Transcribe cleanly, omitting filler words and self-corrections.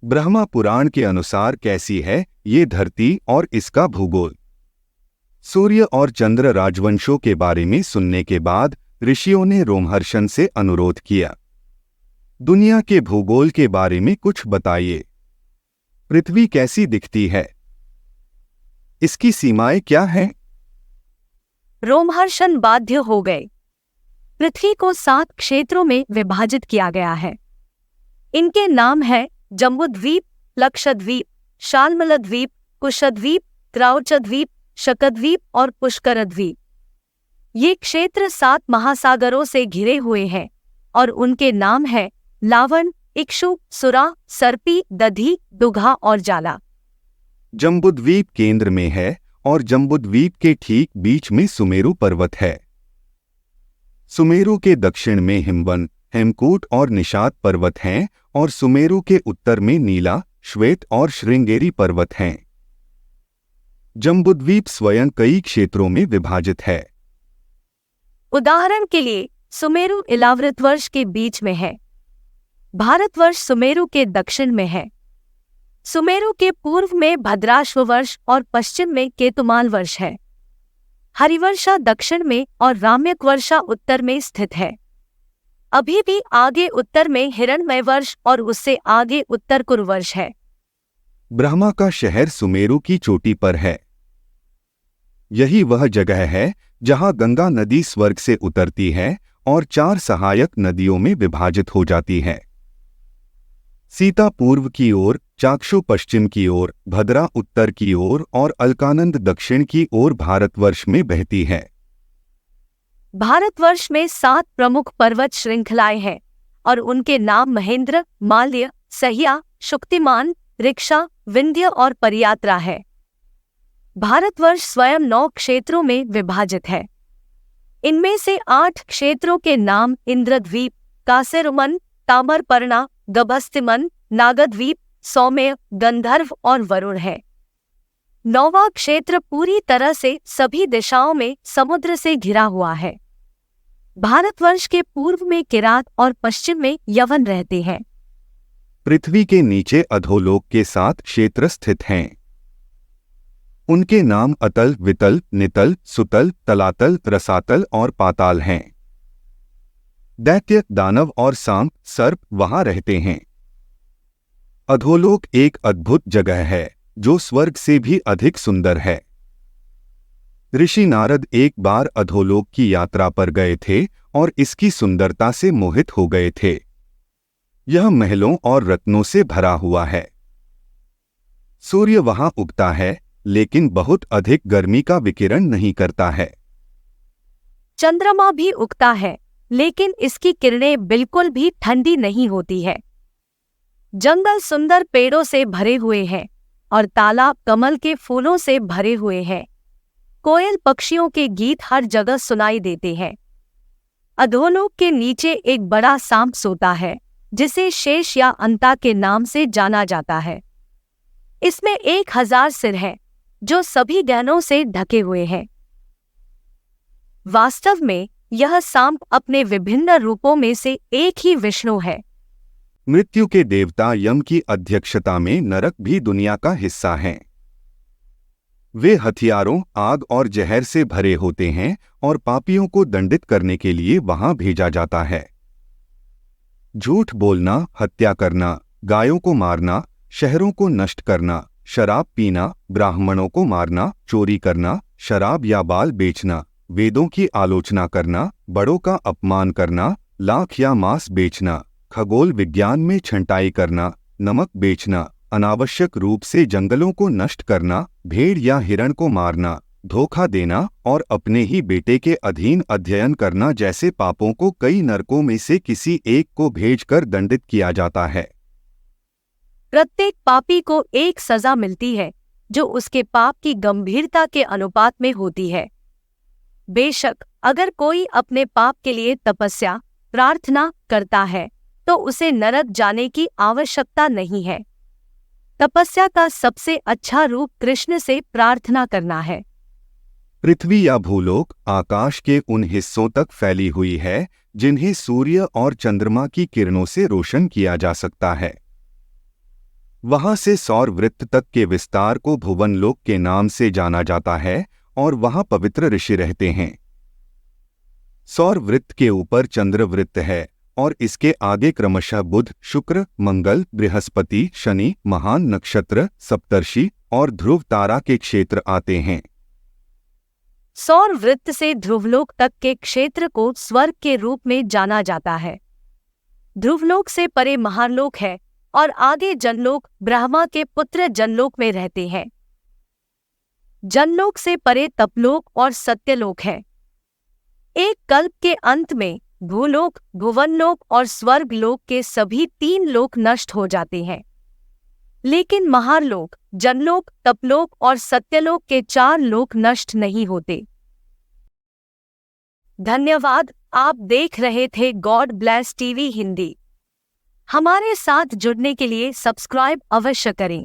ब्रह्मा पुराण के अनुसार कैसी है ये धरती और इसका भूगोल। सूर्य और चंद्र राजवंशों के बारे में सुनने के बाद ऋषियों ने रोमहर्षण से अनुरोध किया, दुनिया के भूगोल के बारे में कुछ बताइए। पृथ्वी कैसी दिखती है? इसकी सीमाएं क्या हैं? रोमहर्षण बाध्य हो गए। पृथ्वी को 7 क्षेत्रों में विभाजित किया गया है। इनके नाम है जम्बूद्वीप, लक्षद्वीप, शाल्मलद्वीप, कुशद्वीप, क्राउचद्वीप, शकद्वीप और पुष्करद्वीप। ये क्षेत्र 7 महासागरों से घिरे हुए हैं और उनके नाम है लावण, इक्षु, सुरा, सर्पी, दधी, दुघा और जाला। जम्बूद्वीप केंद्र में है और जम्बूद्वीप के ठीक बीच में सुमेरु पर्वत है। सुमेरु के दक्षिण में हिमवन, हेमकूट और निषाद पर्वत हैं और सुमेरु के उत्तर में नीला, श्वेत और श्रृंगेरी पर्वत हैं। जम्बूद्वीप स्वयं कई क्षेत्रों में विभाजित है। उदाहरण के लिए सुमेरु इलाव्रतवर्ष के बीच में है। भारतवर्ष सुमेरु के दक्षिण में है। सुमेरु के पूर्व में भद्राश्व वर्ष और पश्चिम में केतुमाल वर्ष है। हरिवर्षा दक्षिण में और राम्यक वर्षा उत्तर में स्थित है। अभी भी आगे उत्तर में हिरण्मय वर्ष और उससे आगे उत्तर कुरु वर्ष है। ब्रह्मा का शहर सुमेरु की चोटी पर है। यही वह जगह है जहां गंगा नदी स्वर्ग से उतरती है और 4 सहायक नदियों में विभाजित हो जाती है। सीता पूर्व की ओर, चाक्षु पश्चिम की ओर, भद्रा उत्तर की ओर और अलकानंद दक्षिण की ओर भारतवर्ष में बहती है। भारतवर्ष में 7 प्रमुख पर्वत श्रृंखलाएं हैं और उनके नाम महेंद्र, माल्य, सह्या, शुक्तिमान, ऋक्षा, विंध्य और परियात्रा है। भारतवर्ष स्वयं 9 क्षेत्रों में विभाजित है। इनमें से 8 क्षेत्रों के नाम इंद्रद्वीप, कासेरुमन, ताम्रपर्णा, गभस्तिमन, नागद्वीप, सौम्य, गंधर्व और वरुण है। 9वां क्षेत्र पूरी तरह से सभी दिशाओं में समुद्र से घिरा हुआ है। भारतवर्ष के पूर्व में किरात और पश्चिम में यवन रहते हैं। पृथ्वी के नीचे अधोलोक के 7 क्षेत्र स्थित हैं। उनके नाम अतल, वितल, नितल, सुतल, तलातल, रसातल और पाताल हैं। दैत्य, दानव और सांप, सर्प वहां रहते हैं। अधोलोक एक अद्भुत जगह है जो स्वर्ग से भी अधिक सुंदर है। ऋषि नारद एक बार अधोलोक की यात्रा पर गए थे और इसकी सुंदरता से मोहित हो गए थे। यह महलों और रत्नों से भरा हुआ है। सूर्य वहां उगता है लेकिन बहुत अधिक गर्मी का विकिरण नहीं करता है। चंद्रमा भी उगता है लेकिन इसकी किरणें बिल्कुल भी ठंडी नहीं होती है। जंगल सुंदर पेड़ों से भरे हुए हैं और तालाब कमल के फूलों से भरे हुए हैं। कोयल पक्षियों के गीत हर जगह सुनाई देते हैं। अधोलोक के नीचे एक बड़ा सांप सोता है जिसे शेष या अंता के नाम से जाना जाता है। इसमें 1000 सिर हैं जो सभी गहनों से ढके हुए हैं। वास्तव में यह सांप अपने विभिन्न रूपों में से एक ही विष्णु है। मृत्यु के देवता यम की अध्यक्षता में नरक भी दुनिया का हिस्सा हैं। वे हथियारों, आग और जहर से भरे होते हैं और पापियों को दंडित करने के लिए वहां भेजा जाता है। झूठ बोलना, हत्या करना, गायों को मारना, शहरों को नष्ट करना, शराब पीना, ब्राह्मणों को मारना, चोरी करना, शराब या बाल बेचना, वेदों की आलोचना करना, बड़ों का अपमान करना, लाख या मांस बेचना, खगोल विज्ञान में छंटाई करना, नमक बेचना, अनावश्यक रूप से जंगलों को नष्ट करना, भेड़ या हिरण को मारना, धोखा देना और अपने ही बेटे के अधीन अध्ययन करना जैसे पापों को कई नरकों में से किसी एक को भेजकर दंडित किया जाता है। प्रत्येक पापी को एक सजा मिलती है जो उसके पाप की गंभीरता के अनुपात में होती है। बेशक अगर कोई अपने पाप के लिए तपस्या, प्रार्थना करता है तो उसे नरक जाने की आवश्यकता नहीं है। तपस्या का सबसे अच्छा रूप कृष्ण से प्रार्थना करना है। पृथ्वी या भूलोक आकाश के उन हिस्सों तक फैली हुई है जिन्हें सूर्य और चंद्रमा की किरणों से रोशन किया जा सकता है। वहां से सौर वृत्त तक के विस्तार को भुवनलोक के नाम से जाना जाता है और वहां पवित्र ऋषि रहते हैं। सौर वृत्त के ऊपर चंद्र वृत्त है और इसके आगे क्रमशः बुध, शुक्र, मंगल, बृहस्पति, शनि, महान नक्षत्र, सप्तर्षि और ध्रुव तारा के क्षेत्र आते हैं। सौर वृत्त से ध्रुवलोक तक के क्षेत्र को स्वर्ग के रूप में जाना जाता है। ध्रुवलोक से परे महालोक है और आगे जनलोक ब्रह्मा के पुत्र जनलोक में रहते हैं। जनलोक से परे तपलोक और सत्यलोक है। एक कल्प के अंत में भूलोक, भुवनलोक और स्वर्गलोक के सभी 3 लोक नष्ट हो जाते हैं, लेकिन महालोक, जनलोक, तपलोक और सत्यलोक के 4 लोक नष्ट नहीं होते। धन्यवाद। आप देख रहे थे गॉड ब्लेस टीवी हिंदी। हमारे साथ जुड़ने के लिए सब्सक्राइब अवश्य करें।